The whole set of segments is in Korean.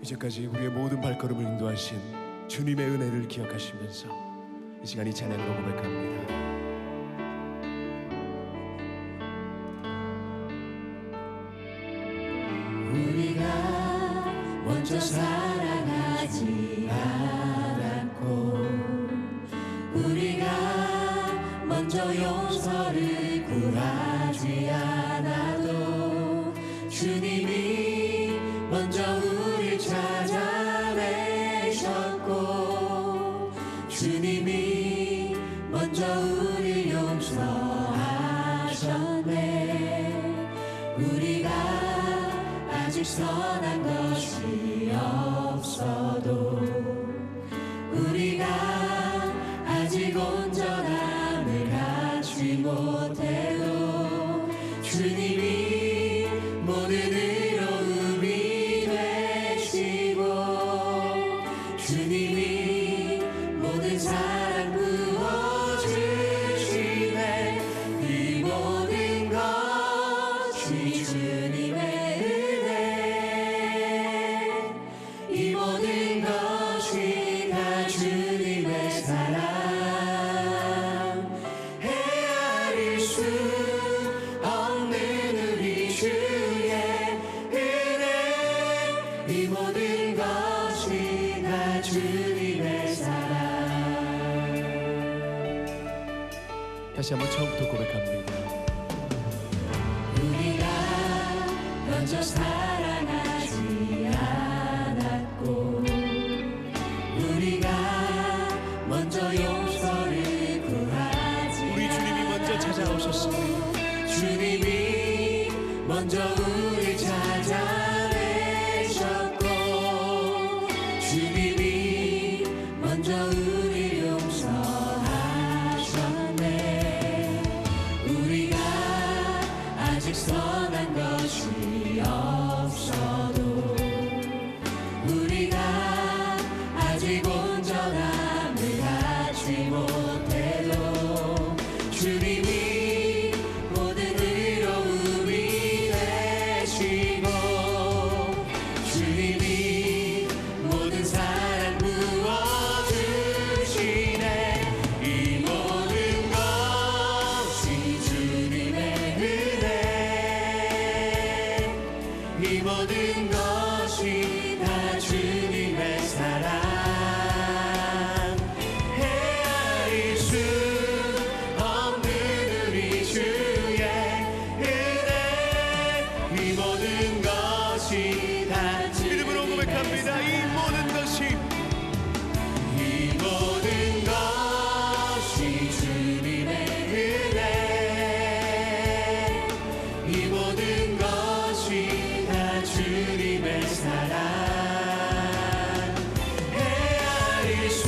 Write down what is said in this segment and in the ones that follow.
이제까지 우리의 모든 발걸음을 인도하신 주님의 은혜를 기억하시면서 이 시간 이 찬양으로 고백합니다. 우리가 먼저 사랑하지 않았고 우리가 먼저 용서를 구하지 않아도 주님이 먼저 우리를 찾아내셨고 주님이 먼저 우리를 용서하셨네. 우리가 아직 선한 것이 없어도 우리가 아직 온전함을 갖지 못해도 주님이 모든 의로움이 되시고 주님이 모든 사랑 부어주시네. 이 모든 것이 주님의 이 모든 것이 다 주님의 사랑 헤아릴 수 없는 우리 주의 은혜 이 모든 것이 다 주님의 사랑. 다시 한번 처음부터 고백합니다. 우리가 먼저 사랑하지 않았고 우리가 먼저 용서를 구하지 우리 주님이 먼저 찾아오셨습니다. 주님이 먼저 우리 찾아내셨고 주님이 먼저 우리 용서하셨네. 우리가 아직 선한 것이 없어도 우리가 아직 온전함을 갖지 못해도 주님이 모든 의로움이 되시고 주님이 모든 사랑 부어주시네. 이 모든 것이 주님의 은혜 이 모든 것이 다 주님의 사랑 헤아릴 수 없는 우리 주의 은혜 이 모든 것이 다 주님의 믿음으로 고백합니다. 이 모든 것이 이 모든 것이 주님의 은혜 이 모든 것이 다 주님의 사랑 헤아릴 수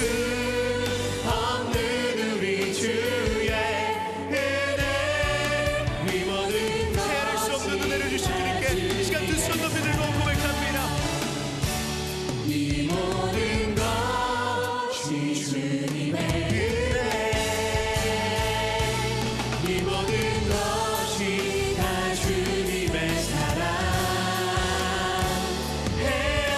없는 우리 주의 은혜 이 모든 헤아릴 수 없는 은혜를 주신 주님께 이 시간 두 손 높이 들고 고백합니다. 이 모든 것이 주님의 은혜 이 모든 것이 다 주님의 사랑 헤아릴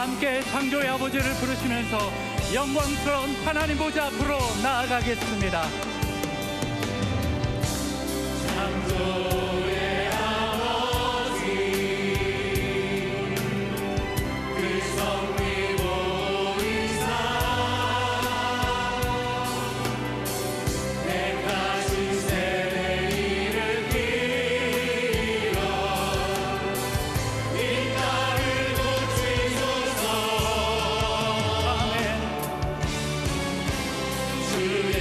함께 창조의 아버지를 부르시면서 영광스러운 하나님 보좌 앞으로 나아가겠습니다. 창조의 아버지 그 성리 보이사 택하신 세대 일으키려 이 땅을 고치소서. 아멘. 주의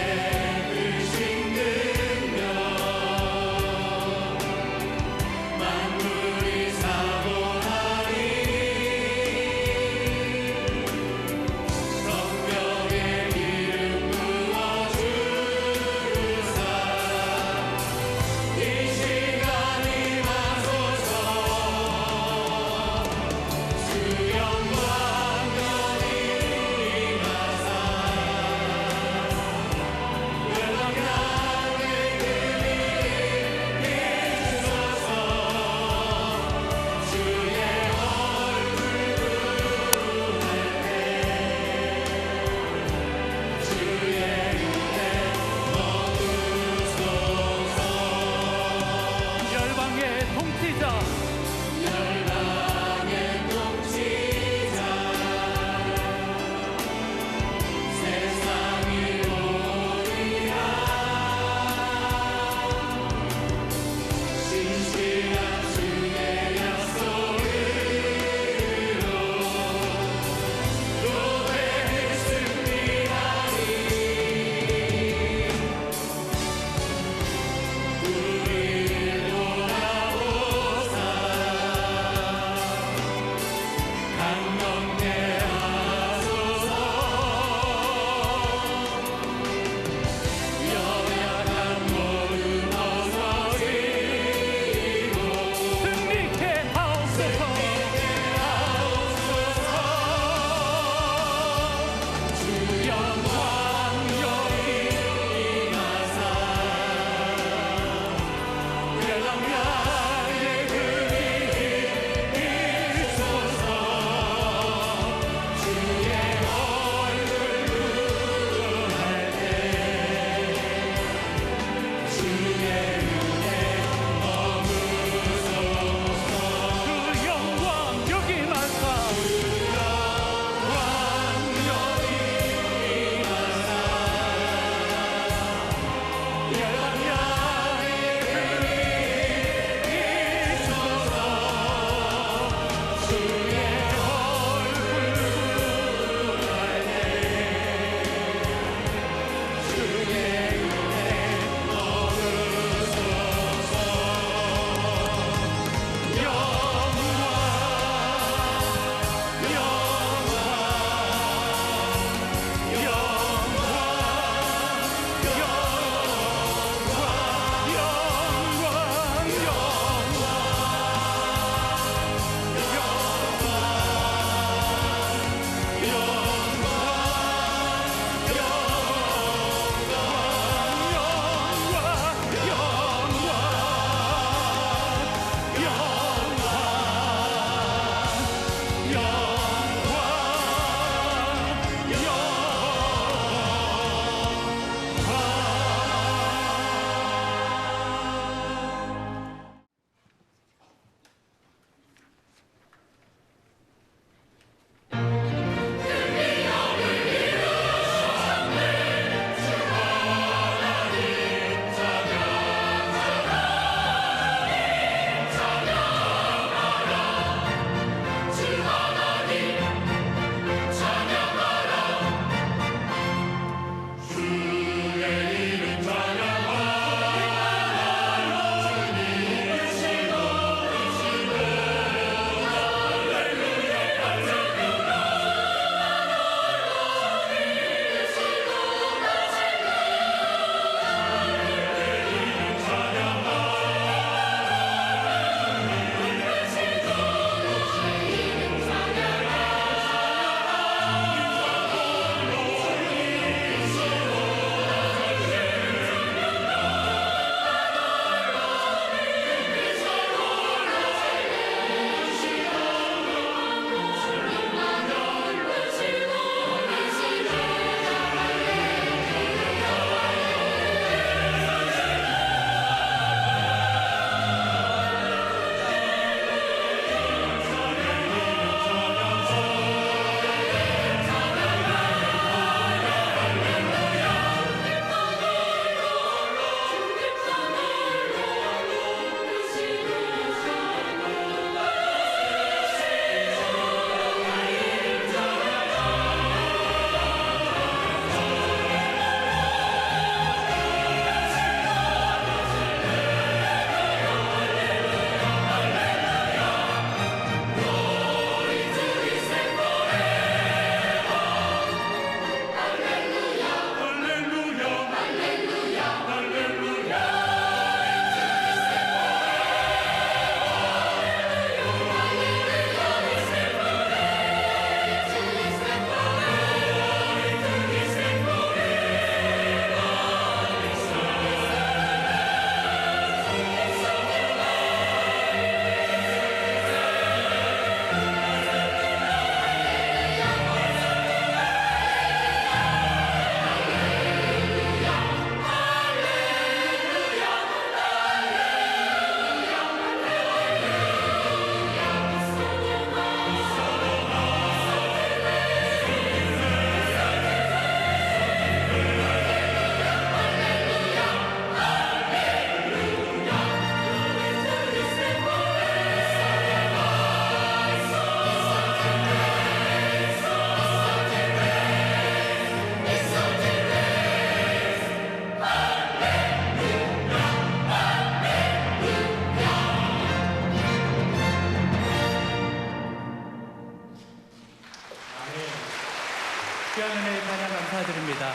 귀한 은혜에 찬양 감사드립니다.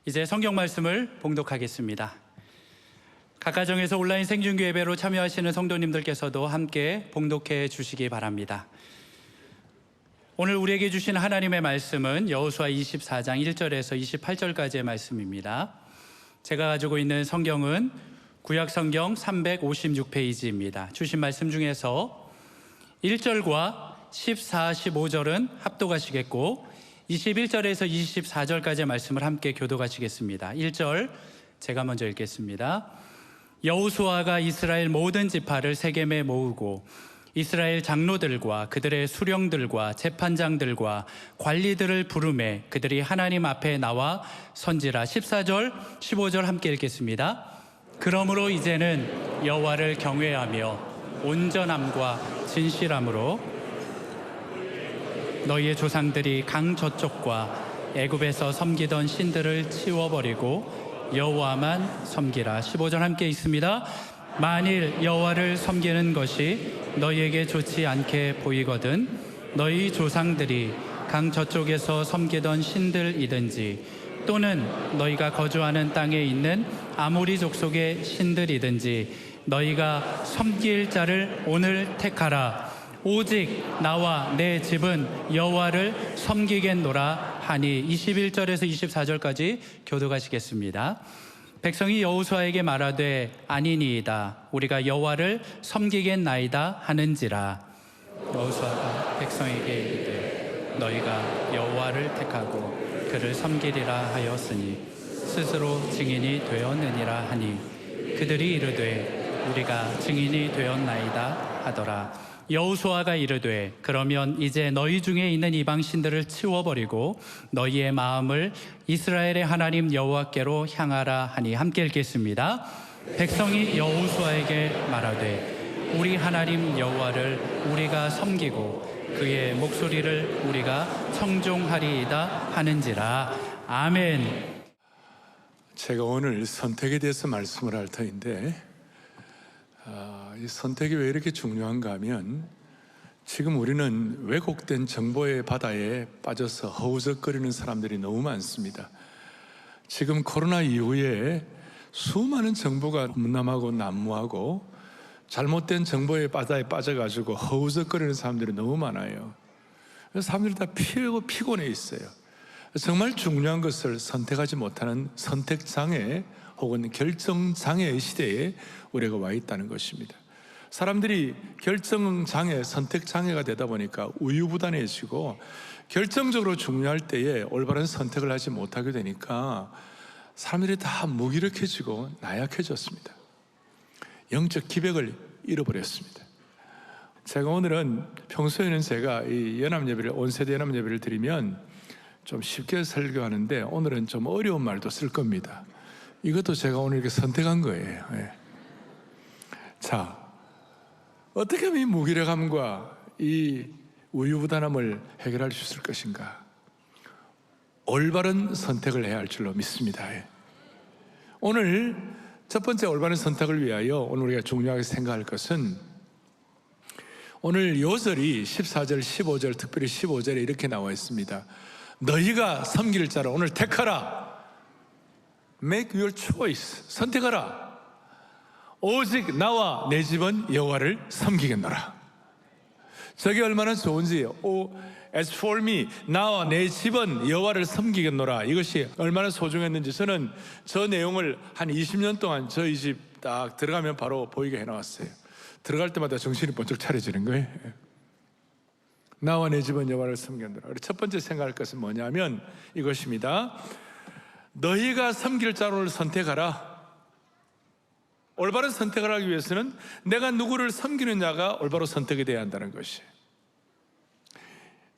이제 성경 말씀을 봉독하겠습니다. 각 가정에서 온라인 생중계 예배로 참여하시는 성도님들께서도 함께 봉독해 주시기 바랍니다. 오늘 우리에게 주신 하나님의 말씀은 여호수아 24장 1절에서 28절까지의 말씀입니다. 제가 가지고 있는 성경은 구약 성경 356페이지입니다. 주신 말씀 중에서 1절과 14, 15절은 합독하시겠고 21절에서 24절까지의 말씀을 함께 교독하시겠습니다. 1절 제가 먼저 읽겠습니다. 여호수아가 이스라엘 모든 지파를 세겜에 모으고 이스라엘 장로들과 그들의 수령들과 재판장들과 관리들을 부르매 그들이 하나님 앞에 나와 선지라. 14절, 15절 함께 읽겠습니다. 그러므로 이제는 여호와를 경외하며 온전함과 진실함으로 너희의 조상들이 강 저쪽과 애굽에서 섬기던 신들을 치워버리고 여호와만 섬기라. 15절 함께 있습니다. 만일 여호와를 섬기는 것이 너희에게 좋지 않게 보이거든 너희 조상들이 강 저쪽에서 섬기던 신들이든지 또는 너희가 거주하는 땅에 있는 아모리 족속의 신들이든지 너희가 섬길 자를 오늘 택하라. 오직 나와 내 집은 여호와를 섬기겠노라 하니. 21절에서 24절까지 교독하시겠습니다. 백성이 여호수아에게 말하되 아니니이다 우리가 여호와를 섬기겠나이다 하는지라. 여호수아가 백성에게 이르되 너희가 여호와를 택하고 그를 섬기리라 하였으니 스스로 증인이 되었느니라 하니 그들이 이르되 우리가 증인이 되었나이다 하더라. 여호수아가 이르되 그러면 이제 너희 중에 있는 이방 신들을 치워버리고 너희의 마음을 이스라엘의 하나님 여호와께로 향하라 하니. 함께 읽겠습니다. 백성이 여호수아에게 말하되 우리 하나님 여호와를 우리가 섬기고 그의 목소리를 우리가 청종하리이다 하는지라. 아멘. 제가 오늘 선택에 대해서 말씀을 할 터인데 이 선택이 왜 이렇게 중요한가 하면 지금 우리는 왜곡된 정보의 바다에 빠져서 허우적거리는 사람들이 너무 많습니다. 지금 코로나 이후에 수많은 정보가 문남하고 난무하고 잘못된 정보의 바다에 빠져가지고 허우적거리는 사람들이 너무 많아요. 그래서 사람들이 다 피곤해 있어요. 정말 중요한 것을 선택하지 못하는 선택장애 혹은 결정장애의 시대에 우리가 와 있다는 것입니다. 사람들이 결정장애, 선택장애가 되다 보니까 우유부단해지고 결정적으로 중요할 때에 올바른 선택을 하지 못하게 되니까 사람들이 다 무기력해지고 나약해졌습니다. 영적 기백을 잃어버렸습니다. 제가 오늘은 평소에는 제가 이 연합예배를, 온세대 연합예배를 드리면 좀 쉽게 설교하는데 오늘은 좀 어려운 말도 쓸 겁니다. 이것도 제가 오늘 이렇게 선택한 거예요. 자, 어떻게 하면 이 무기력함과 이 우유부단함을 해결할 수 있을 것인가? 올바른 선택을 해야 할 줄로 믿습니다. 오늘 첫 번째 올바른 선택을 위하여 오늘 우리가 중요하게 생각할 것은 오늘 요절이 14절, 15절, 특별히 15절에 이렇게 나와 있습니다. 너희가 섬길 자를 오늘 택하라. Make your choice. 선택하라. 오직 나와 내 집은 여호와를 섬기겠노라. 저게 얼마나 좋은지. As for me, 나와 내 집은 여호와를 섬기겠노라. 이것이 얼마나 소중했는지 저는 저 내용을 한 20년 동안 저희 집 딱 들어가면 바로 보이게 해놨어요. 들어갈 때마다 정신이 번쩍 차려지는 거예요. 나와 내 집은 여호와를 섬기겠노라. 첫 번째 생각할 것은 뭐냐면 이것입니다. 너희가 섬길 자를 선택하라. 올바른 선택을 하기 위해서는 내가 누구를 섬기느냐가 올바로 선택이 되어야 한다는 것이에요.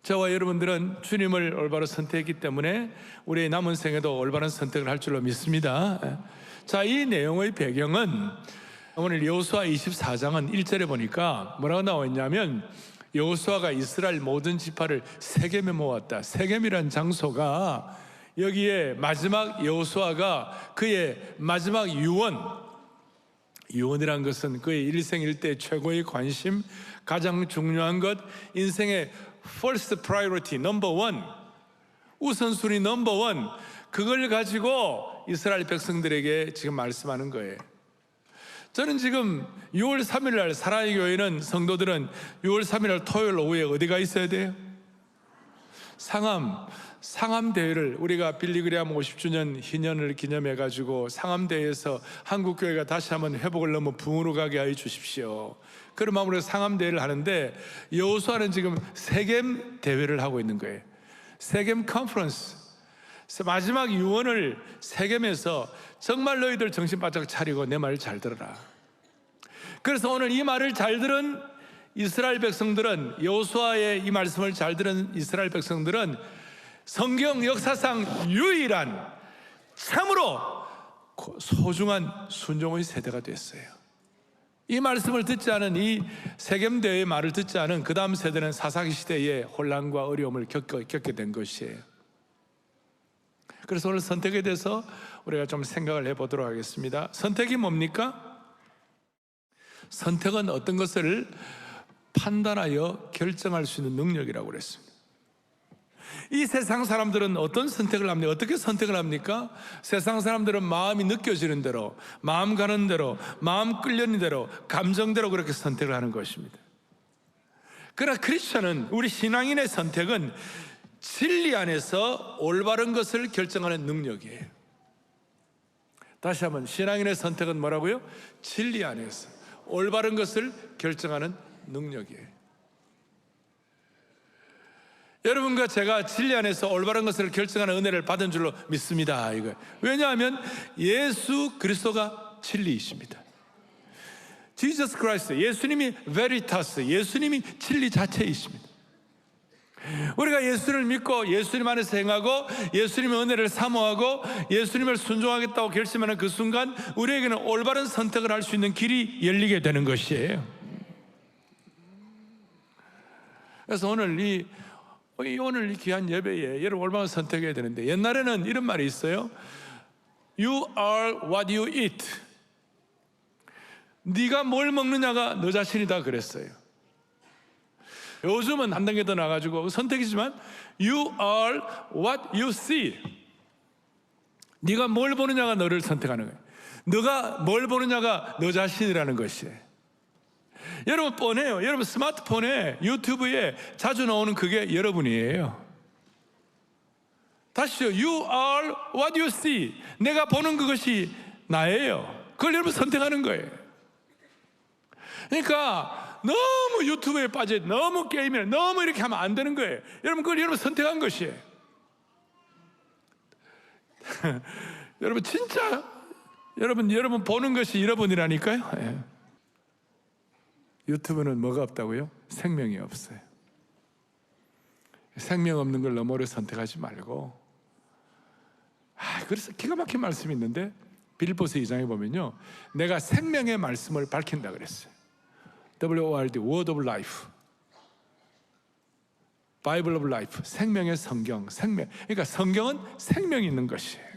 저와 여러분들은 주님을 올바로 선택했기 때문에 우리의 남은 생에도 올바른 선택을 할 줄로 믿습니다. 자, 이 내용의 배경은 오늘 여호수아 24장은 1절에 보니까 뭐라고 나와 있냐면 여호수아가 이스라엘 모든 지파를 세겜에 모았다. 세겜이라는 장소가 여기에 마지막 여호수아가 그의 마지막 유언이란 것은 그의 일생일대 최고의 관심, 가장 중요한 것, 인생의 first priority, number one, 우선순위 넘버 원, 그걸 가지고 이스라엘 백성들에게 지금 말씀하는 거예요. 저는 지금 6월 3일 날 사랑의 교회는 성도들은 6월 3일 날 토요일 오후에 어디가 있어야 돼요? 상암 대회를 우리가 빌리그레암 50주년 희년을 기념해 가지고 상암대회에서 한국교회가 다시 한번 회복을 너무 붕으로 가게 하여 주십시오. 그런 마음으로 상암대회를 하는데 여호수아는 지금 세겜 대회를 하고 있는 거예요. 세겜 컨퍼런스, 마지막 유언을 세겜에서 정말 너희들 정신 바짝 차리고 내 말을 잘 들어라. 그래서 오늘 이 말을 잘 들은 이스라엘 백성들은, 여호수아의 이 말씀을 잘 들은 이스라엘 백성들은 성경 역사상 유일한 참으로 소중한 순종의 세대가 됐어요. 이 말씀을 듣지 않은, 이 세겜대회의 말을 듣지 않은 그 다음 세대는 사사기 시대의 혼란과 어려움을 겪게 된 것이에요. 그래서 오늘 선택에 대해서 우리가 좀 생각을 해보도록 하겠습니다. 선택이 뭡니까? 선택은 어떤 것을 판단하여 결정할 수 있는 능력이라고 그랬습니다. 이 세상 사람들은 어떤 선택을 합니까? 어떻게 선택을 합니까? 세상 사람들은 마음이 느껴지는 대로, 마음 가는 대로, 마음 끌려는 대로, 감정대로 그렇게 선택을 하는 것입니다. 그러나 크리스천은, 우리 신앙인의 선택은 진리 안에서 올바른 것을 결정하는 능력이에요. 다시 한번, 신앙인의 선택은 뭐라고요? 진리 안에서 올바른 것을 결정하는 능력이에요. 여러분과 제가 진리 안에서 올바른 것을 결정하는 은혜를 받은 줄로 믿습니다. 이거. 왜냐하면 예수 그리스도가 진리이십니다. Jesus Christ, 예수님이 Veritas, 예수님이 진리 자체이십니다. 우리가 예수를 믿고 예수님 안에서 행하고 예수님의 은혜를 사모하고 예수님을 순종하겠다고 결심하는 그 순간 우리에게는 올바른 선택을 할 수 있는 길이 열리게 되는 것이에요. 그래서 오늘 이 귀한 예배에 여러분 올바른 선택해야 되는데, 옛날에는 이런 말이 있어요. You are what you eat. 네가 뭘 먹느냐가 너 자신이다 그랬어요. 요즘은 한 단계 더 나가지고 선택이지만 You are what you see. 네가 뭘 보느냐가 너를 선택하는 거예요. 너가 뭘 보느냐가 너 자신이라는 것이에요. 여러분 뻔해요. 여러분 스마트폰에 유튜브에 자주 나오는 그게 여러분이에요. 다시요. You are what you see. 내가 보는 그것이 나예요. 그걸 여러분 선택하는 거예요. 그러니까 너무 유튜브에 빠져, 너무 게임에 너무 이렇게 하면 안 되는 거예요. 여러분 그걸 여러분 선택한 것이에요. 여러분 진짜 여러분 보는 것이 여러분이라니까요. 예. 유튜브는 뭐가 없다고요? 생명이 없어요. 생명 없는 걸 너무 오래 선택하지 말고. 그래서 기가 막힌 말씀이 있는데 빌립보서 2장에 보면요, 내가 생명의 말씀을 밝힌다 그랬어요. WORD, Word of Life, Bible of Life, 생명의 성경, 생명. 그러니까 성경은 생명이 있는 것이에요.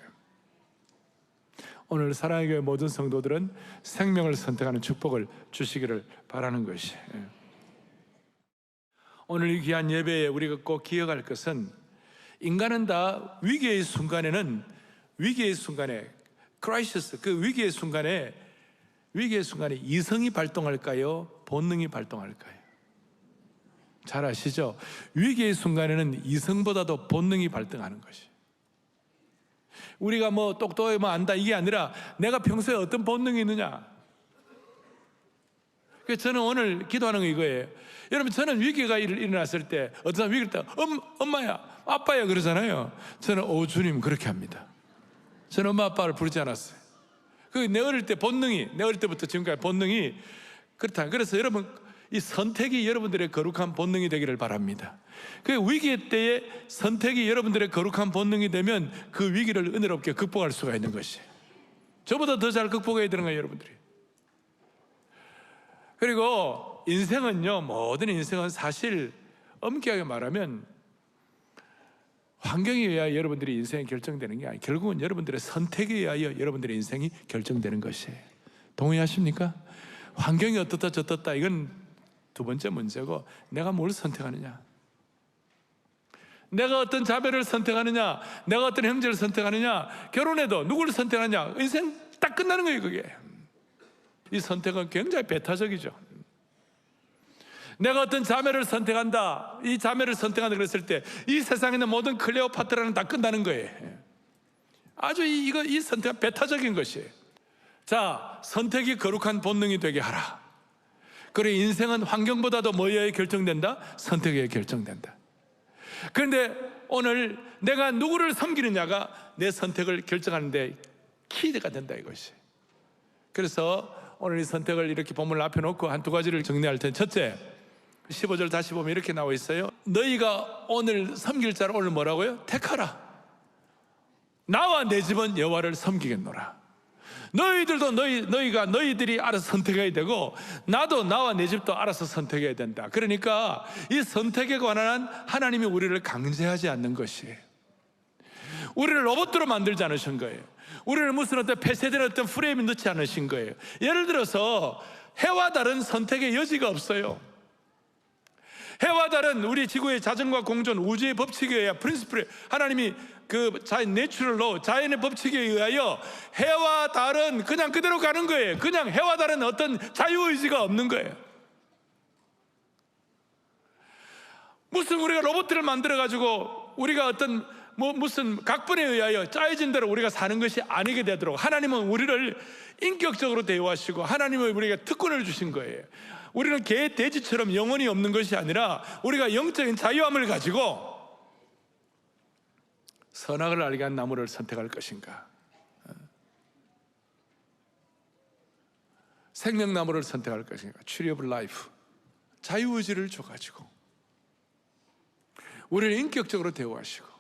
오늘 사랑의 교회 모든 성도들은 생명을 선택하는 축복을 주시기를 바라는 것이에요. 오늘 이 귀한 예배에 우리가 꼭 기억할 것은, 인간은 다 위기의 순간에 크라이시스, 그 위기의 순간에 이성이 발동할까요? 본능이 발동할까요? 잘 아시죠? 위기의 순간에는 이성보다도 본능이 발동하는 것이. 우리가 뭐 똑똑해 뭐 안다 이게 아니라 내가 평소에 어떤 본능이 있느냐. 그래서 저는 오늘 기도하는 거 이거예요. 여러분, 저는 위기가 일어났을 때 어떤 사람 위기를 때 엄마야 아빠야 그러잖아요. 저는 주님 그렇게 합니다. 저는 엄마 아빠를 부르지 않았어요. 내 어릴 때 본능이, 내 어릴 때부터 지금까지 본능이 그렇다. 그래서 여러분 이 선택이 여러분들의 거룩한 본능이 되기를 바랍니다. 그 위기 때의 선택이 여러분들의 거룩한 본능이 되면 그 위기를 은혜롭게 극복할 수가 있는 것이에요. 저보다 더 잘 극복해야 되는 거예요, 여러분들이. 그리고 인생은요, 모든 인생은 사실 엄격하게 말하면 환경에 의하여 여러분들의 인생이 결정되는 게 아니에요. 결국은 여러분들의 선택에 의하여 여러분들의 인생이 결정되는 것이에요. 동의하십니까? 환경이 어떻다 저떻다 이건 두 번째 문제고, 내가 뭘 선택하느냐. 내가 어떤 자매를 선택하느냐, 내가 어떤 형제를 선택하느냐, 결혼해도 누구를 선택하느냐, 인생 딱 끝나는 거예요. 그게 이 선택은 굉장히 배타적이죠. 내가 어떤 자매를 선택한다, 이 자매를 선택한다 그랬을 때 이 세상에 있는 모든 클레오파트라는 다 끝나는 거예요. 아주 이 선택은 배타적인 것이에요. 자, 선택이 거룩한 본능이 되게 하라. 그래, 인생은 환경보다도 뭐에 결정된다? 선택에 결정된다. 그런데 오늘 내가 누구를 섬기느냐가 내 선택을 결정하는데 키가 된다, 이것이. 그래서 오늘 이 선택을 이렇게 본문을 앞에 놓고 한 두 가지를 정리할 텐데, 첫째, 15절 다시 보면 이렇게 나와 있어요. 너희가 오늘 섬길 자를 오늘 뭐라고요? 택하라. 나와 내 집은 여호와를 섬기겠노라. 너희들도 너희들이 알아서 선택해야 되고, 나도 나와 내 집도 알아서 선택해야 된다. 그러니까 이 선택에 관한 하나님이 우리를 강제하지 않는 것이에요. 우리를 로봇으로 만들지 않으신 거예요. 우리를 무슨 어떤 폐쇄된 어떤 프레임에 넣지 않으신 거예요. 예를 들어서 해와 달은 선택의 여지가 없어요. 해와 달은 우리 지구의 자전과 공존, 우주의 법칙에 의해 프린시플에 하나님이 그 내추럴로 자연의 법칙에 의하여 해와 달은 그냥 그대로 가는 거예요. 그냥 해와 달은 어떤 자유의지가 없는 거예요. 무슨 우리가 로봇을 만들어 가지고 우리가 어떤 무슨 각본에 의하여 짜여진 대로 우리가 사는 것이 아니게 되도록 하나님은 우리를 인격적으로 대우하시고 하나님은 우리에게 특권을 주신 거예요. 우리는 개, 돼지처럼 영혼이 없는 것이 아니라 우리가 영적인 자유함을 가지고 선악을 알게 한 나무를 선택할 것인가, 생명나무를 선택할 것인가, Tree of Life, 자유의지를 줘가지고 우리를 인격적으로 대우하시고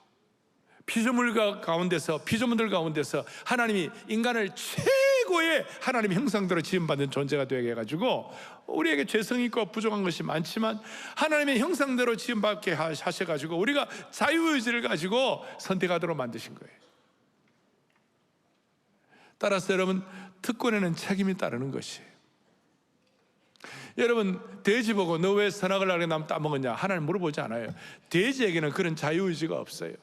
피조물들 가운데서 하나님이 인간을 최고의 하나님 형상대로 지음받은 존재가 되게 해가지고 우리에게 죄성이 있고 부족한 것이 많지만 하나님의 형상대로 지음받게 하셔가지고 우리가 자유의지를 가지고 선택하도록 만드신 거예요. 따라서 여러분, 특권에는 책임이 따르는 것이에요. 여러분, 돼지 보고 너 왜 선악을 알게 나면 따먹었냐? 하나님 물어보지 않아요. 돼지에게는 그런 자유의지가 없어요.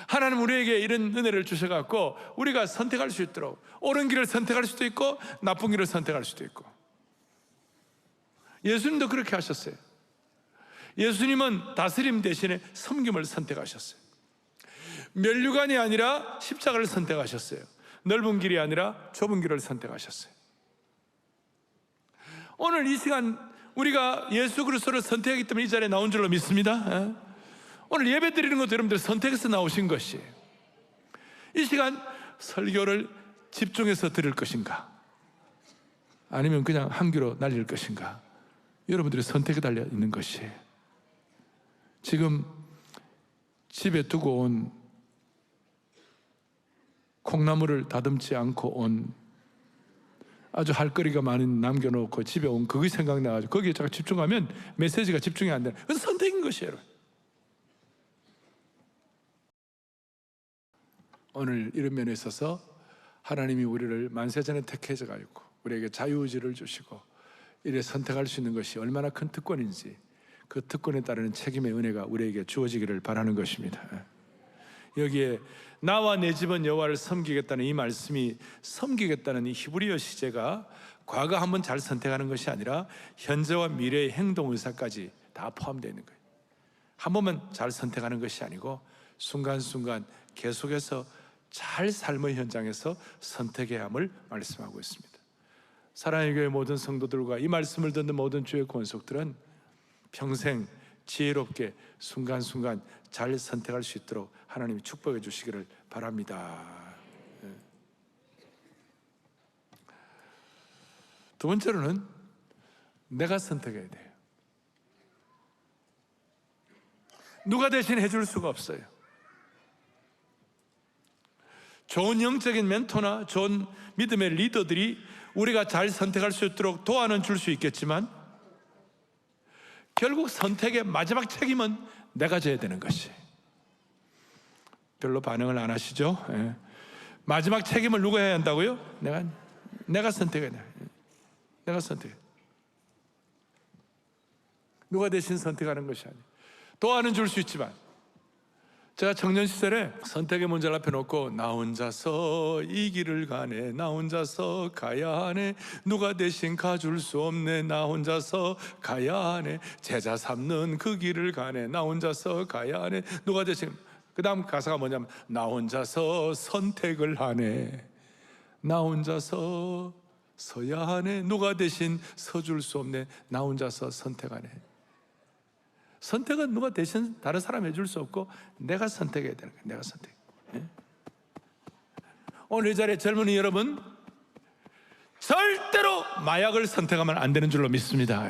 하나님 우리에게 이런 은혜를 주셔갖고 우리가 선택할 수 있도록 옳은 길을 선택할 수도 있고 나쁜 길을 선택할 수도 있고, 예수님도 그렇게 하셨어요. 예수님은 다스림 대신에 섬김을 선택하셨어요. 면류관이 아니라 십자가를 선택하셨어요. 넓은 길이 아니라 좁은 길을 선택하셨어요. 오늘 이 시간 우리가 예수 그리스도를 선택하기 때문에 이 자리에 나온 줄로 믿습니다. 오늘 예배 드리는 것도 여러분들 선택해서 나오신 것이에요. 이 시간 설교를 집중해서 들을 것인가, 아니면 그냥 한 귀로 날릴 것인가, 여러분들의 선택에 달려 있는 것이에요. 지금 집에 두고 온 콩나물을 다듬지 않고 온 아주 할 거리가 많이 남겨놓고 집에 온 그게 생각나가지고 거기에 자꾸 집중하면 메시지가 집중이 안 되는, 그건 선택인 것이에요. 오늘 이런 면에 있어서 하나님이 우리를 만세전에 택해져 가지고 우리에게 자유의지를 주시고 이래 선택할 수 있는 것이 얼마나 큰 특권인지, 그 특권에 따르는 책임의 은혜가 우리에게 주어지기를 바라는 것입니다. 여기에 나와 내 집은 여호와를 섬기겠다는 이 말씀이, 섬기겠다는 이 히브리어 시제가 과거 한번 잘 선택하는 것이 아니라 현재와 미래의 행동 의사까지 다 포함되어 있는 거예요. 한 번만 잘 선택하는 것이 아니고 순간순간 계속해서 잘 삶의 현장에서 선택해야 함을 말씀하고 있습니다. 사랑의 교회 모든 성도들과 이 말씀을 듣는 모든 주의 권속들은 평생 지혜롭게 순간순간 잘 선택할 수 있도록 하나님이 축복해 주시기를 바랍니다. 두 번째로는 내가 선택해야 돼요. 누가 대신 해줄 수가 없어요. 좋은 영적인 멘토나 좋은 믿음의 리더들이 우리가 잘 선택할 수 있도록 도와는 줄 수 있겠지만 결국 선택의 마지막 책임은 내가 져야 되는 것이. 별로 반응을 안 하시죠? 예. 마지막 책임을 누가 해야 한다고요? 내가 선택해야 돼. 내가 선택해. 누가 대신 선택하는 것이 아니에요. 도와는 줄 수 있지만 제가 청년 시절에 선택의 문제를 앞에 놓고 나 혼자서 이 길을 가네, 나 혼자서 가야 하네, 누가 대신 가줄 수 없네, 나 혼자서 가야 하네, 제자 삼는 그 길을 가네, 나 혼자서 가야 하네, 누가 대신. 그 다음 가사가 뭐냐면 나 혼자서 선택을 하네, 나 혼자서 서야 하네, 누가 대신 서줄 수 없네, 나 혼자서 선택하네. 선택은 누가 대신 다른 사람이 해줄 수 없고 내가 선택해야 되는 거예요. 내가 선택. 오늘 이 자리에 젊은이 여러분, 절대로 마약을 선택하면 안 되는 줄로 믿습니다.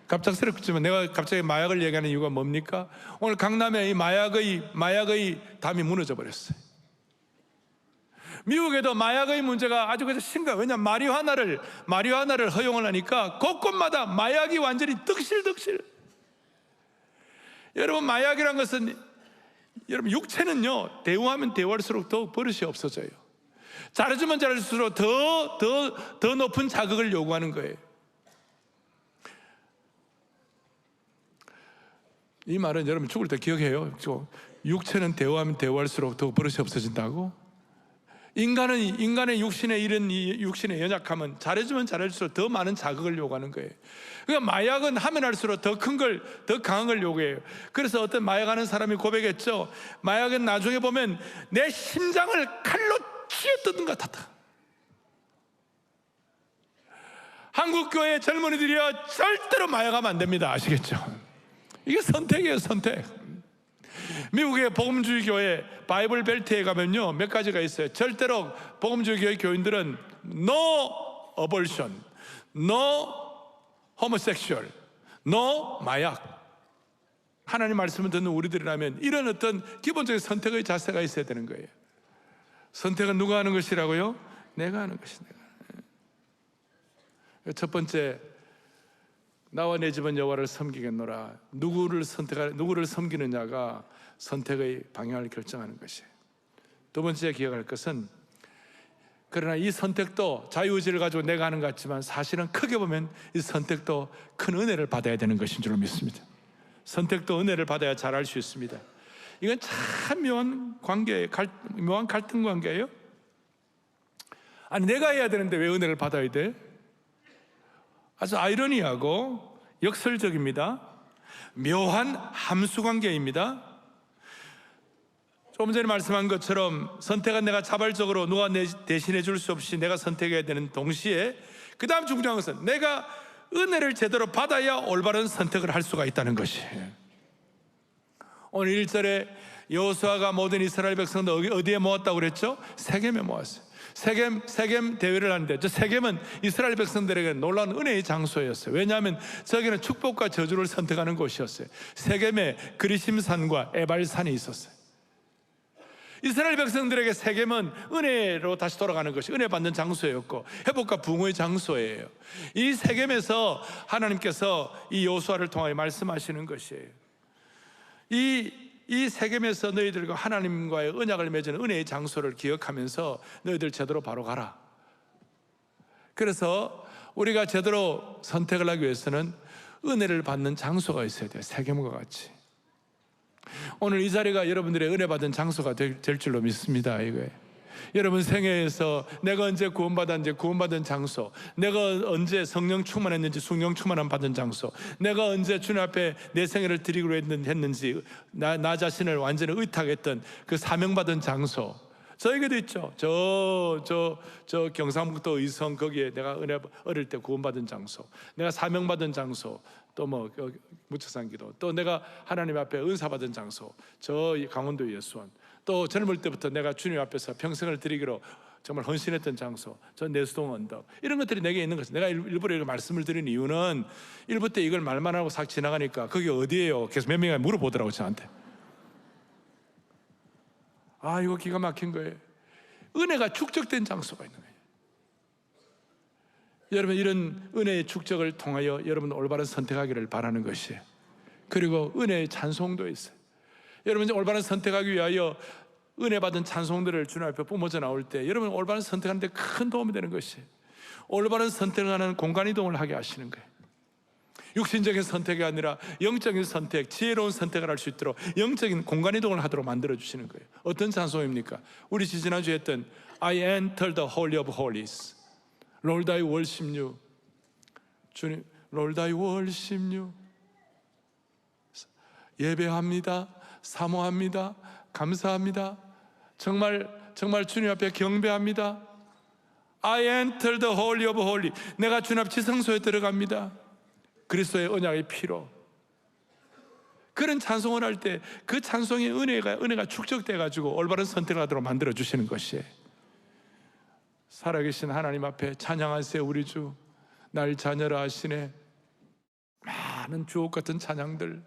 갑작스럽지만 내가 갑자기 마약을 얘기하는 이유가 뭡니까? 오늘 강남에 이 마약의 담이 무너져 버렸어요. 미국에도 마약의 문제가 아주 심각해요. 왜냐하면 마리화나를 허용을 하니까 곳곳마다 마약이 완전히 득실득실. 여러분, 마약이란 것은, 여러분, 육체는요, 대우하면 대우할수록 더 버릇이 없어져요. 잘해주면 잘해줄수록 더 높은 자극을 요구하는 거예요. 이 말은 여러분 죽을 때 기억해요. 육체는 대우하면 대우할수록 더 버릇이 없어진다고. 인간의 육신의 이런 육신의 연약함은 잘해주면 잘해줄수록 더 많은 자극을 요구하는 거예요. 그러니까 마약은 하면 할수록 더 강한 걸 요구해요. 그래서 어떤 마약하는 사람이 고백했죠. 마약은 나중에 보면 내 심장을 칼로 쥐어뜯는 것 같았다. 한국 교회 젊은이들이요, 절대로 마약하면 안 됩니다. 아시겠죠? 이게 선택이에요, 선택. 미국의 복음주의 교회 바이블 벨트에 가면요, 몇 가지가 있어요. 절대로 복음주의 교회 교인들은 no abortion, no homosexual, no 마약. 하나님 말씀을 듣는 우리들이라면 이런 어떤 기본적인 선택의 자세가 있어야 되는 거예요. 선택은 누가 하는 것이라고요? 내가 하는 것이. 첫 번째, 나와 내 집은 여호와를 섬기겠노라. 누구를 섬기느냐가 선택의 방향을 결정하는 것이에요. 두 번째 기억할 것은, 그러나 이 선택도 자유의지를 가지고 내가 하는 것 같지만 사실은 크게 보면 이 선택도 큰 은혜를 받아야 되는 것인 줄 믿습니다. 선택도 은혜를 받아야 잘할 수 있습니다. 이건 참 묘한 관계예요. 묘한 갈등 관계예요. 아니, 내가 해야 되는데 왜 은혜를 받아야 돼? 아주 아이러니하고 역설적입니다. 묘한 함수 관계입니다. 조금 전에 말씀한 것처럼 선택은 내가 자발적으로 누가 대신해 줄 수 없이 내가 선택해야 되는 동시에, 그 다음 중요한 것은 내가 은혜를 제대로 받아야 올바른 선택을 할 수가 있다는 것이에요. 오늘 1절에 여호수아가 모든 이스라엘 백성들 어디에 모았다고 그랬죠? 세겜에 모았어요. 세겜 대회를 하는데, 저 세겜은 이스라엘 백성들에게 놀라운 은혜의 장소였어요. 왜냐하면 저기는 축복과 저주를 선택하는 곳이었어요. 세겜에 그리심산과 에발산이 있었어요. 이스라엘 백성들에게 세겜은 은혜로 다시 돌아가는 것이 은혜 받는 장소였고 회복과 붕어의 장소예요. 이 세겜에서 하나님께서 이 여호수아를 통하여 말씀하시는 것이에요. 이 세겜에서 너희들과 하나님과의 언약을 맺은 은혜의 장소를 기억하면서 너희들 제대로 바로 가라. 그래서 우리가 제대로 선택을 하기 위해서는 은혜를 받는 장소가 있어야 돼요. 세겜과 같이. 오늘 이 자리가 여러분들의 은혜 받은 장소가 될 줄로 믿습니다. 이거예요. 여러분 생애에서 내가 언제 구원받았는지 구원받은 장소, 내가 언제 성령 충만했는지 성령 충만함 받은 장소, 내가 언제 주님 앞에 내 생애를 드리기로 했는지 나 자신을 완전히 의탁했던 그 사명받은 장소, 저에게도 있죠. 저 경상북도 의성 거기에 내가 은혜 어릴 때 구원받은 장소, 내가 사명받은 장소, 또 뭐 무척산기도, 또 내가 하나님 앞에 은사받은 장소, 저 강원도 예수원, 또 젊을 때부터 내가 주님 앞에서 평생을 드리기로 정말 헌신했던 장소, 저 내수동 언덕, 이런 것들이 내게 있는 것은, 내가 일부러 이렇게 말씀을 드린 이유는 1부 때 이걸 말만 하고 싹 지나가니까 그게 어디예요? 계속 몇 명이 물어보더라고 저한테. 아, 이거 기가 막힌 거예요. 은혜가 축적된 장소가 있는 거예요. 여러분, 이런 은혜의 축적을 통하여 여러분 올바른 선택하기를 바라는 것이에요. 그리고 은혜의 찬송도 있어요. 여러분, 올바른 선택하기 위하여 은혜 받은 찬송들을 주님 앞에 뿜어져 나올 때 여러분 올바른 선택하는 데 큰 도움이 되는 것이에요. 올바른 선택을 하는 공간 이동을 하게 하시는 거예요. 육신적인 선택이 아니라 영적인 선택, 지혜로운 선택을 할 수 있도록 영적인 공간이동을 하도록 만들어주시는 거예요. 어떤 찬송입니까? 우리 지난주에 했던 I enter the holy of holies. Lord I worship you. 주님, Lord I worship you. 예배합니다. 사모합니다. 감사합니다. 정말 주님 앞에 경배합니다. I enter the holy of holy. 내가 주님 앞 지성소에 들어갑니다. 그리스도의 언약의 피로. 그런 찬송을 할 때 그 찬송의 은혜가 축적돼 가지고 올바른 선택을 하도록 만들어 주시는 것이에요. 살아계신 하나님 앞에 찬양하세요. 우리 주 날 자녀라 하시네. 많은 주옥 같은 찬양들.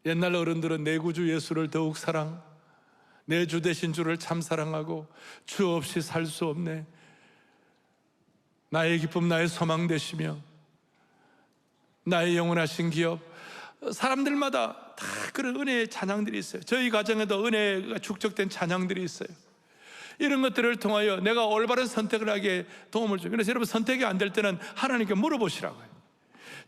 옛날 어른들은 내 구주 예수를 더욱 사랑, 내 주 되신 주를 참 사랑하고 주 없이 살 수 없네. 나의 기쁨, 나의 소망 되시며 나의 영원하신 기업. 사람들마다 다 그런 은혜의 찬양들이 있어요. 저희 가정에도 은혜가 축적된 찬양들이 있어요. 이런 것들을 통하여 내가 올바른 선택을 하기에 도움을 줘요. 그래서 여러분, 선택이 안 될 때는 하나님께 물어보시라고요.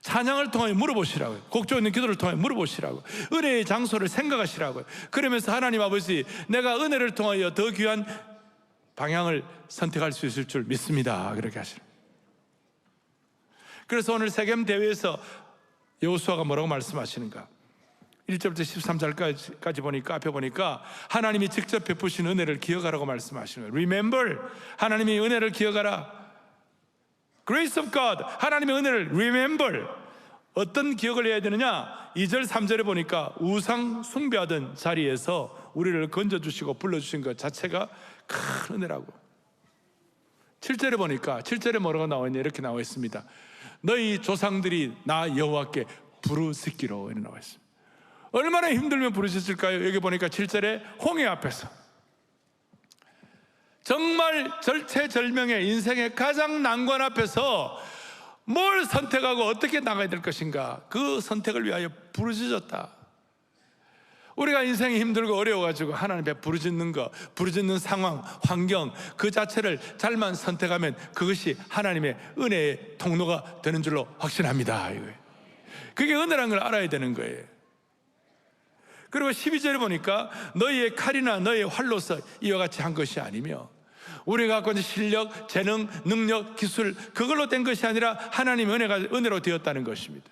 찬양을 통하여 물어보시라고요. 곡조 있는 기도를 통하여 물어보시라고요. 은혜의 장소를 생각하시라고요. 그러면서 하나님 아버지, 내가 은혜를 통하여 더 귀한 방향을 선택할 수 있을 줄 믿습니다. 그렇게 하시라고요. 그래서 오늘 세겜 대회에서 여호수아가 뭐라고 말씀하시는가? 1절부터 13절까지 보니까, 앞에 보니까 하나님이 직접 베푸신 은혜를 기억하라고 말씀하시는 거예요. Remember, 하나님이 은혜를 기억하라. Grace of God, 하나님의 은혜를 remember. 어떤 기억을 해야 되느냐? 2절 3절에 보니까 우상 숭배하던 자리에서 우리를 건져주시고 불러주신 것 자체가 큰 은혜라고. 7절에 보니까 7절에 뭐라고 나와 있냐? 이렇게 나와 있습니다. 너희 조상들이 나 여호와께 부르짖기로 이렇게 나와 있습니다. 얼마나 힘들면 부르짖을까요? 여기 보니까 7절에 홍해 앞에서 정말 절체절명의 인생의 가장 난관 앞에서 뭘 선택하고 어떻게 나가야 될 것인가, 그 선택을 위하여 부르짖었다. 우리가 인생이 힘들고 어려워가지고 하나님 앞에 부르짖는 거, 부르짖는 상황, 환경 그 자체를 잘만 선택하면 그것이 하나님의 은혜의 통로가 되는 줄로 확신합니다. 그게 은혜라는 걸 알아야 되는 거예요. 그리고 12절에 보니까 너희의 칼이나 너희의 활로서 이와 같이 한 것이 아니며, 우리가 갖고 있는 실력, 재능, 능력, 기술 그걸로 된 것이 아니라 하나님의 은혜가 은혜로 되었다는 것입니다.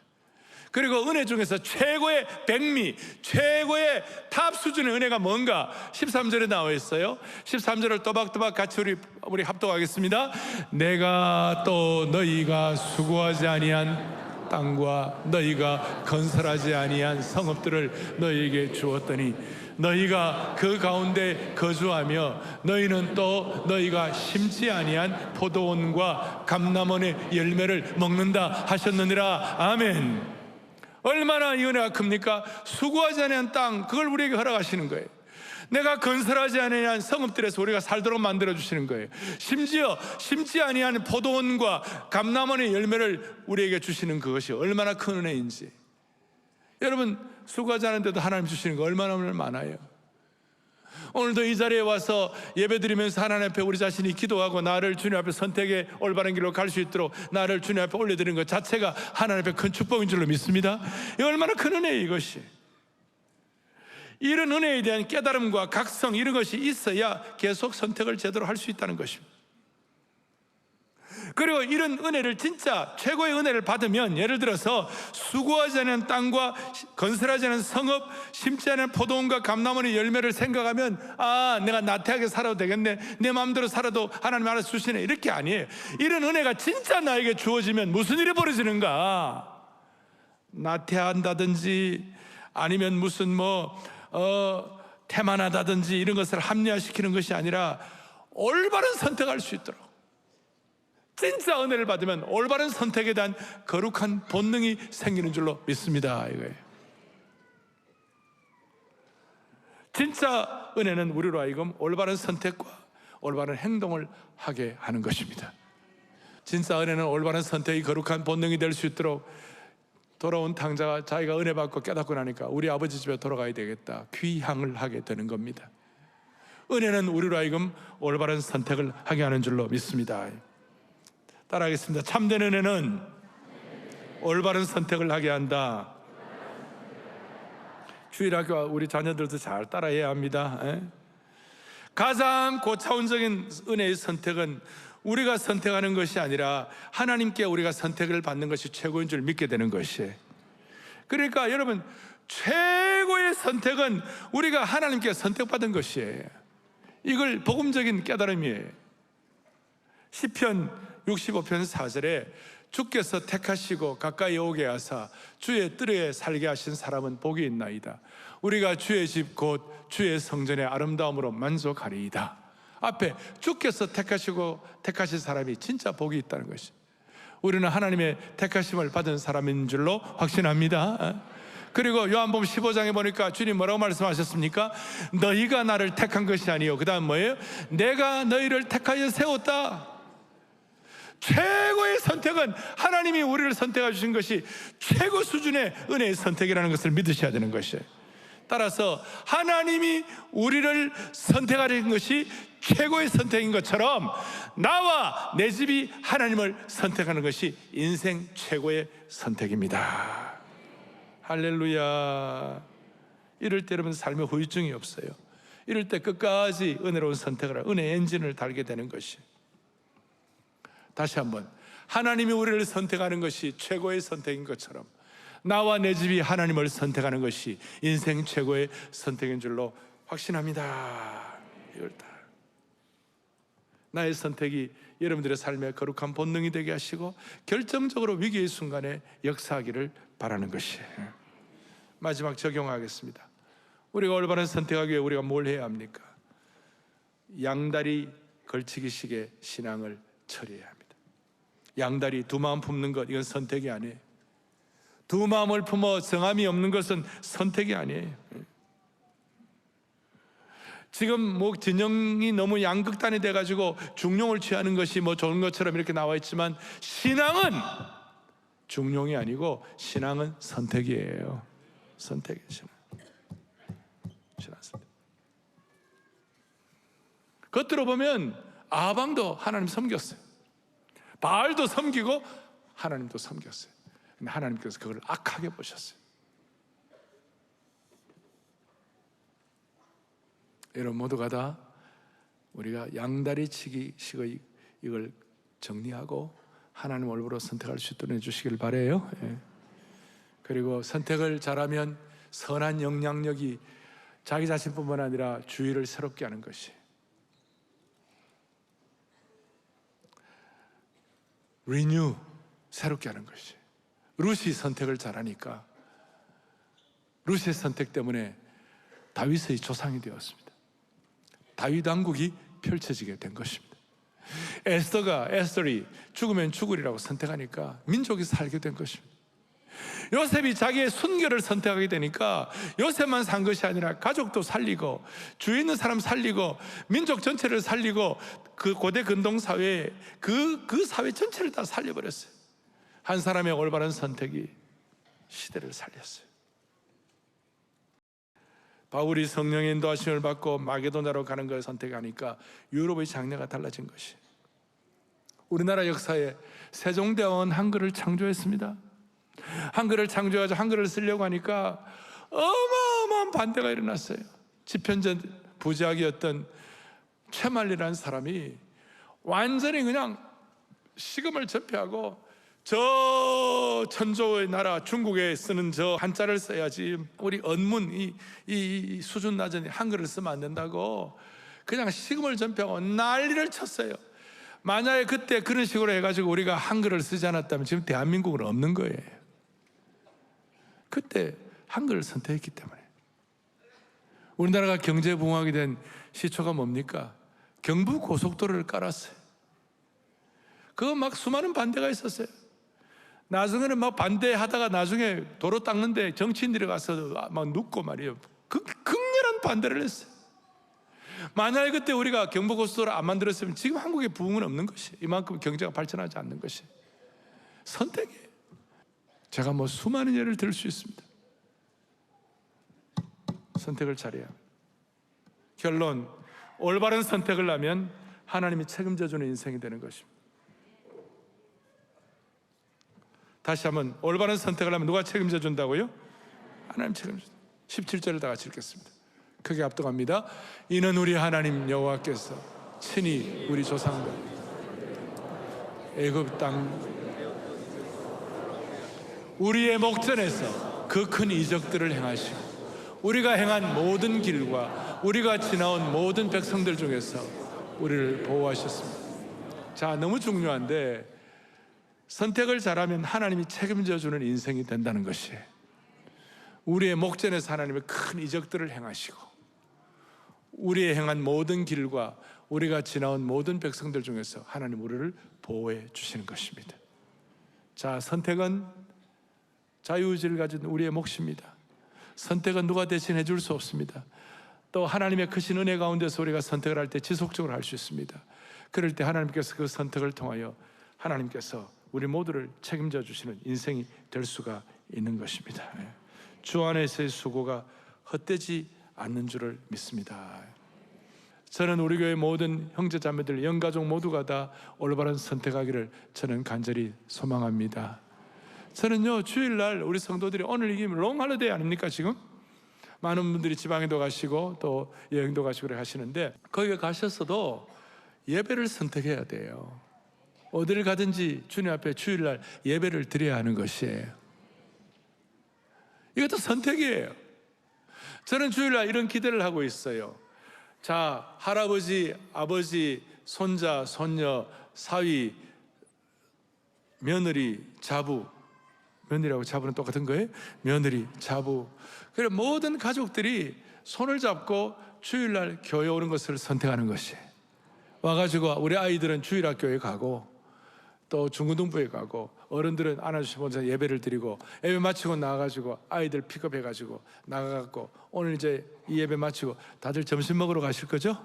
그리고 은혜 중에서 최고의 백미, 최고의 탑 수준의 은혜가 뭔가 13절에 나와 있어요. 13절을 또박또박 같이 우리 합독하겠습니다. 내가 또 너희가 수고하지 아니한 땅과 너희가 건설하지 아니한 성읍들을 너희에게 주었더니 너희가 그 가운데 거주하며 너희는 또 너희가 심지 아니한 포도원과 감람원의 열매를 먹는다 하셨느니라. 아멘. 얼마나 이 은혜가 큽니까? 수고하지 아니한 땅, 그걸 우리에게 허락하시는 거예요. 내가 건설하지 아니한 성읍들에서 우리가 살도록 만들어주시는 거예요. 심지어 심지 아니한 포도원과 감람원의 열매를 우리에게 주시는 그것이 얼마나 큰 은혜인지. 여러분, 수고하지 않은데도 하나님 주시는 거 얼마나 많아요. 오늘도 이 자리에 와서 예배드리면서 하나님 앞에 우리 자신이 기도하고 나를 주님 앞에 선택의 올바른 길로 갈 수 있도록 나를 주님 앞에 올려드리는 것 자체가 하나님 앞에 큰 축복인 줄로 믿습니다. 이 얼마나 큰 은혜예요, 이것이. 이런 은혜에 대한 깨달음과 각성, 이런 것이 있어야 계속 선택을 제대로 할 수 있다는 것입니다. 그리고 이런 은혜를, 진짜 최고의 은혜를 받으면, 예를 들어서 수고하지 않은 땅과 건설하지 않은 성읍, 심지 않은 포도원과 감람원의 열매를 생각하면, 아, 내가 나태하게 살아도 되겠네, 내 마음대로 살아도 하나님 알아서 주시네, 이렇게 아니에요. 이런 은혜가 진짜 나에게 주어지면 무슨 일이 벌어지는가? 나태한다든지 아니면 무슨 태만하다든지 이런 것을 합리화시키는 것이 아니라 올바른 선택할 수 있도록, 진짜 은혜를 받으면 올바른 선택에 대한 거룩한 본능이 생기는 줄로 믿습니다. 이거예요. 진짜 은혜는 우리로 하여금 올바른 선택과 올바른 행동을 하게 하는 것입니다. 진짜 은혜는 올바른 선택이 거룩한 본능이 될 수 있도록, 돌아온 탕자가 자기가 은혜 받고 깨닫고 나니까 우리 아버지 집에 돌아가야 되겠다, 귀향을 하게 되는 겁니다. 은혜는 우리로 하여금 올바른 선택을 하게 하는 줄로 믿습니다. 따라하겠습니다. 참된 은혜는 올바른 선택을 하게 한다. 주일학교 우리 자녀들도 잘 따라해야 합니다. 가장 고차원적인 은혜의 선택은 우리가 선택하는 것이 아니라 하나님께 우리가 선택을 받는 것이 최고인 줄 믿게 되는 것이에요. 그러니까 여러분, 최고의 선택은 우리가 하나님께 선택받은 것이에요. 이걸 복음적인 깨달음이에요. 시편 65편 4절에 주께서 택하시고 가까이 오게 하사 주의 뜰에 살게 하신 사람은 복이 있나이다. 우리가 주의 집 곧 주의 성전의 아름다움으로 만족하리이다. 앞에 주께서 택하신 사람이 진짜 복이 있다는 것이, 우리는 하나님의 택하심을 받은 사람인 줄로 확신합니다. 그리고 요한복음 15장에 보니까 주님 뭐라고 말씀하셨습니까? 너희가 나를 택한 것이 아니요, 그 다음 뭐예요? 내가 너희를 택하여 세웠다. 최고의 선택은 하나님이 우리를 선택해 주신 것이 최고 수준의 은혜의 선택이라는 것을 믿으셔야 되는 것이에요. 따라서 하나님이 우리를 선택하는 것이 최고의 선택인 것처럼 나와 내 집이 하나님을 선택하는 것이 인생 최고의 선택입니다. 할렐루야. 이럴 때 여러분 삶에 후유증이 없어요. 이럴 때 끝까지 은혜로운 선택을 하고 은혜 엔진을 달게 되는 것이, 다시 한번, 하나님이 우리를 선택하는 것이 최고의 선택인 것처럼 나와 내 집이 하나님을 선택하는 것이 인생 최고의 선택인 줄로 확신합니다. 이걸 다 나의 선택이 여러분들의 삶의 거룩한 본능이 되게 하시고 결정적으로 위기의 순간에 역사하기를 바라는 것이에요. 마지막 적용하겠습니다. 우리가 올바른 선택하기 위해 우리가 뭘 해야 합니까? 양다리 걸치기식의 신앙을 처리해야 합니다. 양다리 두 마음 품는 것, 이건 선택이 아니에요. 두 마음을 품어 정함이 없는 것은 선택이 아니에요. 지금 뭐 진영이 너무 양극단이 돼가지고 중용을 취하는 것이 뭐 좋은 것처럼 이렇게 나와 있지만, 신앙은 중용이 아니고 신앙은 선택이에요. 선택이에요. 신앙 선택. 겉으로 보면 아방도 하나님 섬겼어요. 바알도 섬기고 하나님도 섬겼어요. 근데 하나님께서 그걸 악하게 보셨어요. 여러분 모두가 다 우리가 양다리 치기식의 이걸 정리하고 하나님 올바로 선택할 수 있도록 해주시길 바라요. 그리고 선택을 잘하면 선한 영향력이 자기 자신뿐만 아니라 주위를 새롭게 하는 것이, 리뉴, 새롭게 하는 것이. 룻이 선택을 잘하니까 룻의 선택 때문에 다윗의 조상이 되었습니다. 다윗 왕국이 펼쳐지게 된 것입니다. 에스더이 죽으면 죽으리라고 선택하니까 민족이 살게 된 것입니다. 요셉이 자기의 순결을 선택하게 되니까 요셉만 산 것이 아니라 가족도 살리고 주위에 있는 사람 살리고 민족 전체를 살리고 그 고대 근동사회에 그 사회 전체를 다 살려버렸어요. 한 사람의 올바른 선택이 시대를 살렸어요. 바울이 성령의 인도하심을 받고 마게도냐로 가는 걸 선택하니까 유럽의 장래가 달라진 것이, 우리나라 역사에 세종대왕은 한글을 창조했습니다. 한글을 창조해서 한글을 쓰려고 하니까 어마어마한 반대가 일어났어요. 집현전 부작이었던 최만리라는 사람이 완전히 그냥 식음을 전폐하고 저 천조의 나라 중국에 쓰는 저 한자를 써야지, 우리 언문 이 수준 낮은 한글을 쓰면 안 된다고 그냥 식음을 전폐하고 난리를 쳤어요. 만약에 그때 그런 식으로 해가지고 우리가 한글을 쓰지 않았다면 지금 대한민국은 없는 거예요. 그때 한글을 선택했기 때문에. 우리나라가 경제 부흥하게 된 시초가 뭡니까? 경부 고속도로를 깔았어요. 그거 막 수많은 반대가 있었어요. 나중에는 막 반대하다가 나중에 도로 닦는데 정치인들이 가서 막 눕고 말이에요. 극렬한 반대를 했어요. 만약에 그때 우리가 경부고속도로 안 만들었으면 지금 한국에 부흥은 없는 것이, 이만큼 경제가 발전하지 않는 것이 선택이에요. 제가 뭐 수많은 예를 들 수 있습니다. 선택을 잘해야 합니다. 결론, 올바른 선택을 하면 하나님이 책임져 주는 인생이 되는 것입니다. 다시 한번 올바른 선택을 하면 누가 책임져 준다고요? 하나님 책임져. 17절을 다 같이 읽겠습니다. 크게 합독합니다. 이는 우리 하나님 여호와께서 친히 우리 조상들 애굽 땅 우리의 목전에서 그 큰 이적들을 행하시고 우리가 행한 모든 길과 우리가 지나온 모든 백성들 중에서 우리를 보호하셨습니다. 자, 너무 중요한데 선택을 잘하면 하나님이 책임져 주는 인생이 된다는 것이에요. 우리의 목전에서 하나님의 큰 이적들을 행하시고 우리의 행한 모든 길과 우리가 지나온 모든 백성들 중에서 하나님 우리를 보호해 주시는 것입니다. 자, 선택은 자유의지를 가진 우리의 몫입니다. 선택은 누가 대신해 줄 수 없습니다. 또 하나님의 크신 은혜 가운데서 우리가 선택을 할 때 지속적으로 할 수 있습니다. 그럴 때 하나님께서 그 선택을 통하여 하나님께서 우리 모두를 책임져 주시는 인생이 될 수가 있는 것입니다. 주 안에서의 수고가 헛되지 않는 줄을 믿습니다. 저는 우리 교회 모든 형제자매들 영가족 모두가 다 올바른 선택하기를 저는 간절히 소망합니다. 저는요, 주일날 우리 성도들이 오늘 이게 롱홀리데이 아닙니까? 지금 많은 분들이 지방에도 가시고 또 여행도 가시고 그래 하시는데 거기에 가셨어도 예배를 선택해야 돼요. 어디를 가든지 주님 앞에 주일날 예배를 드려야 하는 것이에요. 이것도 선택이에요. 저는 주일날 이런 기대를 하고 있어요. 자, 할아버지, 아버지, 손자, 손녀, 사위, 며느리, 자부, 며느리하고 자부는 똑같은 거예요? 며느리, 자부. 그래 모든 가족들이 손을 잡고 주일날 교회 오는 것을 선택하는 것이에요. 와가지고 우리 아이들은 주일학교에 가고 또 중고등부에 가고 어른들은 안아주시면서 예배를 드리고 예배 마치고 나가가지고 아이들 픽업해가지고 나가갖고 오늘 이제 이 예배 마치고 다들 점심 먹으러 가실 거죠?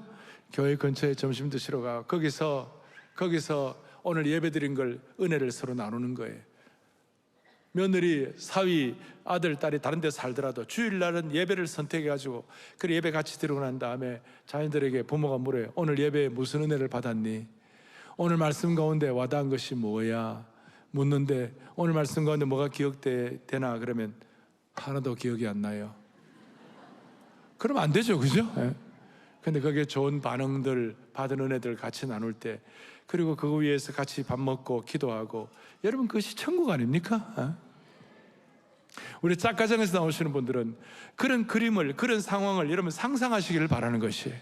교회 근처에 점심 드시러 가 거기서 오늘 예배 드린 걸 은혜를 서로 나누는 거예요. 며느리, 사위, 아들, 딸이 다른 데 살더라도 주일날은 예배를 선택해가지고 그 예배 같이 드리고 난 다음에 자녀들에게 부모가 물어요. 오늘 예배에 무슨 은혜를 받았니? 오늘 말씀 가운데 와닿은 것이 뭐야? 묻는데 오늘 말씀 가운데 뭐가 기억되나? 그러면 하나도 기억이 안 나요. 그러면 안 되죠, 그죠? 근데 거기에 좋은 반응들, 받은 은혜들 같이 나눌 때 그리고 그거 위해서 같이 밥 먹고 기도하고 여러분 그것이 천국 아닙니까? 우리 짝가정에서 나오시는 분들은 그런 그림을, 그런 상황을 여러분 상상하시기를 바라는 것이에요.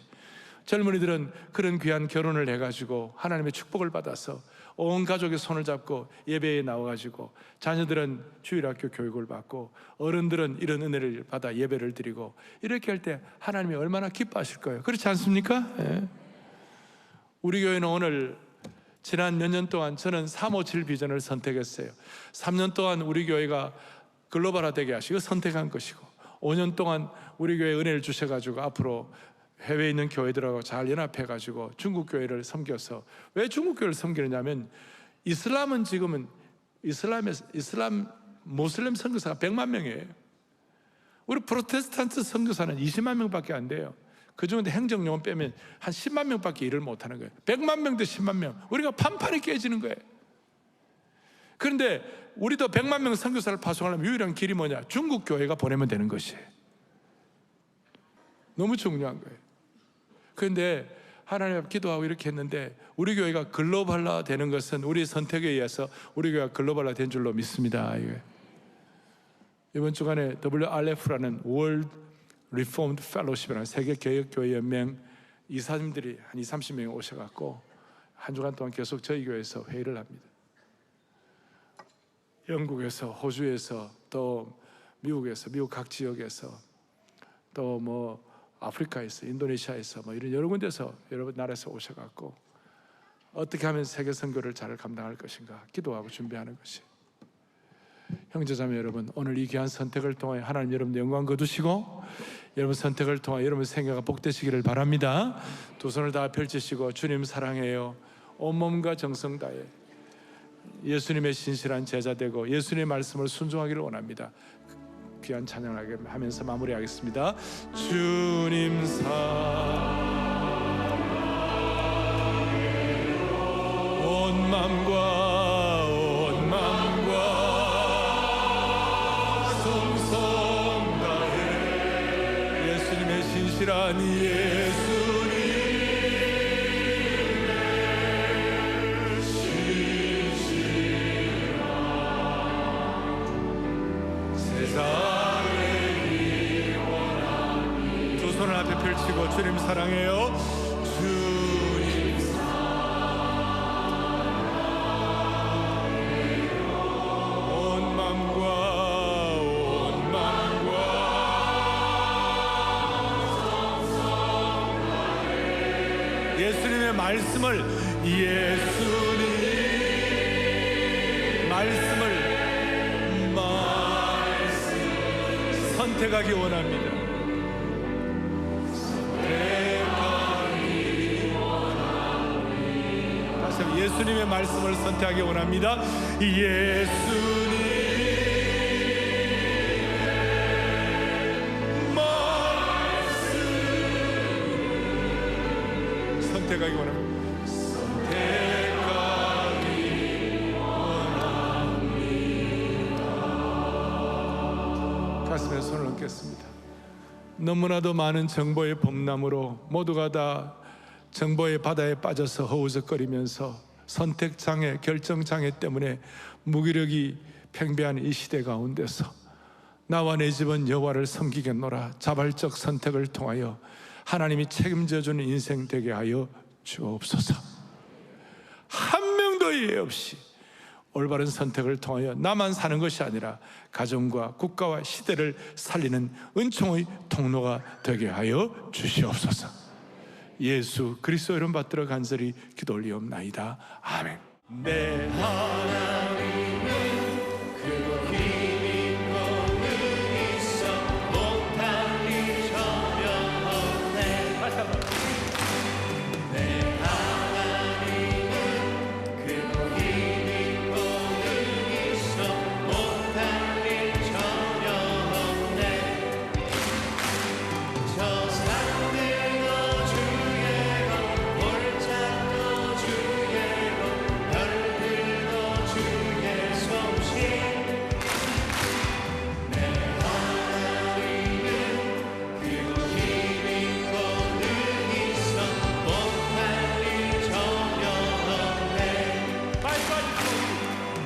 젊은이들은 그런 귀한 결혼을 해가지고 하나님의 축복을 받아서 온 가족의 손을 잡고 예배에 나와가지고 자녀들은 주일학교 교육을 받고 어른들은 이런 은혜를 받아 예배를 드리고 이렇게 할 때 하나님이 얼마나 기뻐하실 거예요. 그렇지 않습니까? 우리 교회는 오늘 지난 몇 년 동안 저는 357 비전을 선택했어요. 3년 동안 우리 교회가 글로벌화되게 하시고 선택한 것이고 5년 동안 우리 교회에 은혜를 주셔가지고 앞으로 해외에 있는 교회들하고 잘 연합해가지고 중국 교회를 섬겨서 왜 중국 교회를 섬기느냐면 이슬람은 지금은 이슬람 모슬렘 선교사가 100만 명이에요. 우리 프로테스탄트 선교사는 20만 명밖에 안 돼요. 그 중에 행정요원 빼면 한 10만 명밖에 일을 못하는 거예요. 100만 명 대 10만 명. 우리가 판판이 깨지는 거예요. 그런데 우리도 100만 명 선교사를 파송하려면 유일한 길이 뭐냐? 중국 교회가 보내면 되는 것이에요. 너무 중요한 거예요. 그런데 하나님 앞에 기도하고 이렇게 했는데 우리 교회가 글로벌화 되는 것은 우리의 선택에 의해서 우리 교회가 글로벌화 된 줄로 믿습니다. 이번 주간에 WRF라는 World Reformed Fellowship이라는 세계 개혁교회 연맹 이사님들이 한 20-30명이 오셔갖고 한 주간 동안 계속 저희 교회에서 회의를 합니다. 영국에서, 호주에서, 또 미국에서, 미국 각 지역에서, 또 뭐 아프리카에서, 인도네시아에서 뭐 이런 여러 군데서 여러 나라에서 오셔갖고 어떻게 하면 세계 선교를 잘 감당할 것인가 기도하고 준비하는 것이. 형제자매 여러분, 오늘 이 귀한 선택을 통해 하나님 여러분의 영광 거두시고 여러분 선택을 통해 여러분 생애가 복되시기를 바랍니다. 두 손을 다 펼치시고 주님 사랑해요. 온몸과 정성 다해 예수님의 신실한 제자 되고 예수님의 말씀을 순종하기를 원합니다. 귀한 찬양을 하면서 마무리하겠습니다. 주님 사랑해요. 온 맘과 진실한 예수님 두 손을 앞에 펼치고 주님 사랑해요. 주님 사랑해요. 온 맘과 예수님의 말씀을 선택하기 원합니다. 다시 한번 예수님의 말씀을 선택하기 원합니다. 예수님 말씀 선택하기 원합니다. 가슴에 손을 얹겠습니다. 너무나도 많은 정보의 범람으로 모두가 다 정보의 바다에 빠져서 허우적거리면서 선택장애, 결정장애 때문에 무기력이 팽배한 이 시대 가운데서 나와 내 집은 여호와를 섬기겠노라 자발적 선택을 통하여 하나님이 책임져주는 인생 되게 하여 주옵소서. 한 명도 예외 없이 올바른 선택을 통하여 나만 사는 것이 아니라 가정과 국가와 시대를 살리는 은총의 통로가 되게 하여 주시옵소서. 예수 그리스도 이름 받들어 간절히 기도 올리옵나이다. 아멘. 내 하나님은 크고 힘 있고 능히 있어 못할 일 전혀 없네. 다시 한번. 내 하나님은 크고 힘 있고 능히 있어 못할 일 전혀 없네. 저 산들도 주의 것 골짜기도 주의 것 별들도 주의 솜씨. 내 하나님은 크고 힘 있고 능히 있어 못할 일 전혀 없네.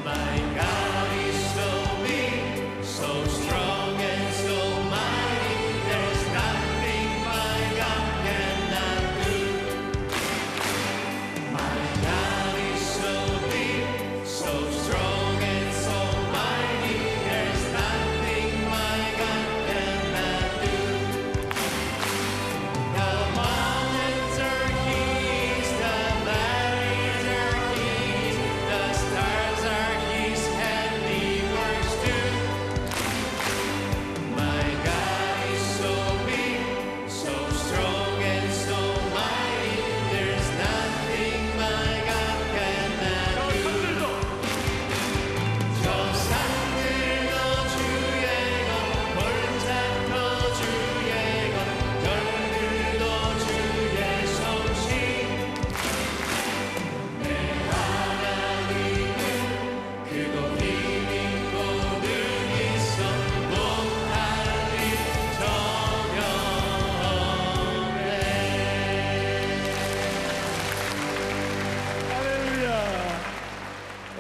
My God is so big, so strong and so mighty. There's nothing my God cannot do. My God is so big, so strong and so mighty. There's nothing my God cannot do. The mountains are His, the valleys are His, the stars are His handiworks too. My God is so big, so strong and so mighty. There's nothing my God cannot do. 저 산들도 주의 것, 골짜기도 주의 것, 별들도 주의 솜씨. 내 하나님은 크고 힘 있고 능히 있어 못할 일 전혀 없네.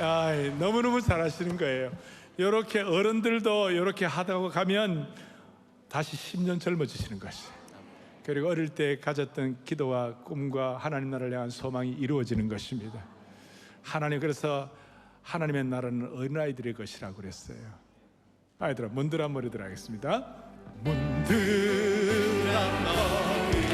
할렐루야. 너무너무 잘하시는 거예요. 이렇게 어른들도 이렇게 하다가 가면 다시 10년 젊어지시는 것이에요. 그리고 어릴 때 가졌던 기도와 꿈과 하나님 나라를 향한 소망이 이루어지는 것입니다. 하나님 그래서 하나님의 나라는 어린아이들의 것이라고 그랬어요. 아이들아 문드란 머리들 하겠습니다. 문드란 머리